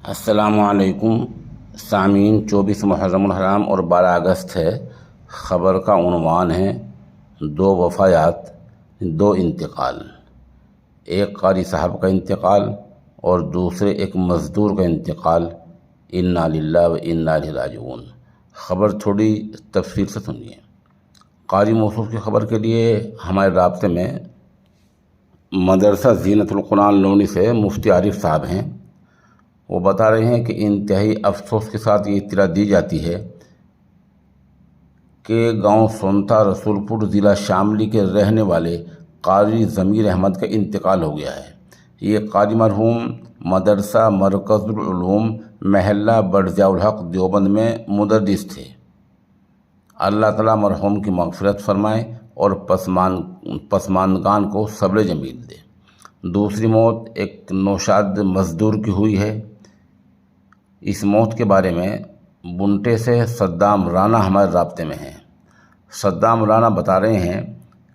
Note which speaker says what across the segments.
Speaker 1: السلام علیکم سامعین، 24 محرم الحرام اور 12 اگست ہے۔ خبر کا عنوان ہے 2 وفایات 2 انتقال، ایک قاری صاحب کا انتقال اور دوسرے ایک مزدور کا انتقال۔ انا للہ و انا الیہ راجعون۔ خبر تھوڑی تفصیل سے سنیے۔ قاری موصوف کی خبر کے لیے ہمارے رابطے میں مدرسہ زینت القرآن لونی سے مفتی عارف صاحب ہیں۔ وہ بتا رہے ہیں کہ انتہائی افسوس کے ساتھ یہ اطلاع دی جاتی ہے کہ گاؤں سونتا رسول پور ضلع شاملی کے رہنے والے قاری ضمیر احمد کا انتقال ہو گیا ہے۔ یہ قاری مرحوم مدرسہ مرکز العلوم محلہ برجاء الحق دیوبند میں مدرس تھے۔ اللہ تعالیٰ مرحوم کی مغفرت فرمائے اور پسماندگان کو صبر جمیل دے۔ دوسری موت ایک نوشاد مزدور کی ہوئی ہے۔ اس موت کے بارے میں بنٹے سے صدام رانا ہمارے رابطے میں ہیں۔ صدام رانا بتا رہے ہیں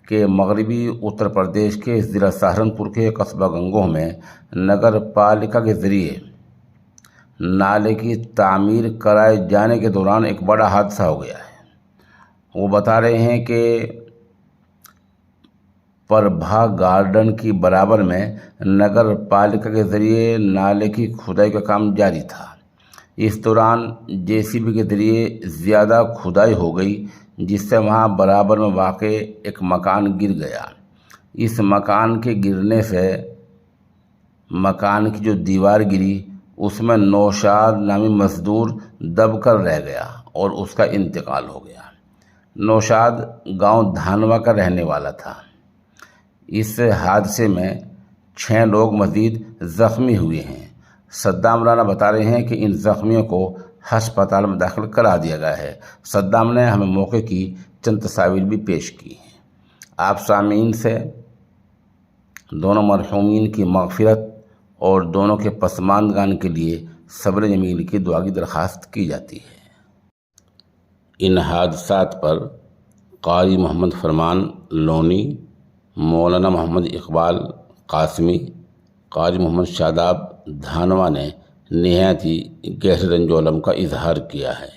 Speaker 1: کہ مغربی اتر پردیش کے ضلع سہارنپور کے قصبہ گنگوہ میں نگر پالکا کے ذریعے نالے کی تعمیر کرائے جانے کے دوران ایک بڑا حادثہ ہو گیا ہے۔ وہ بتا رہے ہیں کہ پربھا گارڈن کی برابر میں نگر پالکا کے ذریعے نالے کی کھدائی کا کام جاری تھا۔ اس دوران JCB کے ذریعے زیادہ کھدائی ہو گئی، جس سے وہاں برابر میں واقع ایک مکان گر گیا۔ اس مکان کے گرنے سے مکان کی جو دیوار گری، اس میں نوشاد نامی مزدور دب کر رہ گیا اور اس کا انتقال ہو گیا۔ نوشاد گاؤں دھانوا کا رہنے والا تھا۔ اس حادثے میں 6 لوگ مزید زخمی ہوئے ہیں۔ صدام رانا بتا رہے ہیں کہ ان زخمیوں کو ہسپتال میں داخل کرا دیا گیا ہے۔ صدام نے ہمیں موقع کی چند تصاویر بھی پیش کی ہیں۔ آپ سامعین سے دونوں مرحومین کی مغفرت اور دونوں کے پسماندگان کے لیے صبر جمیل کی دعا کی درخواست کی جاتی ہے۔ ان حادثات پر قاری محمد فرمان لونی، مولانا محمد اقبال قاسمی، قاری محمد شاداب دھانوا نے نہایت ہی گہرے رنج و الم کا اظہار کیا ہے۔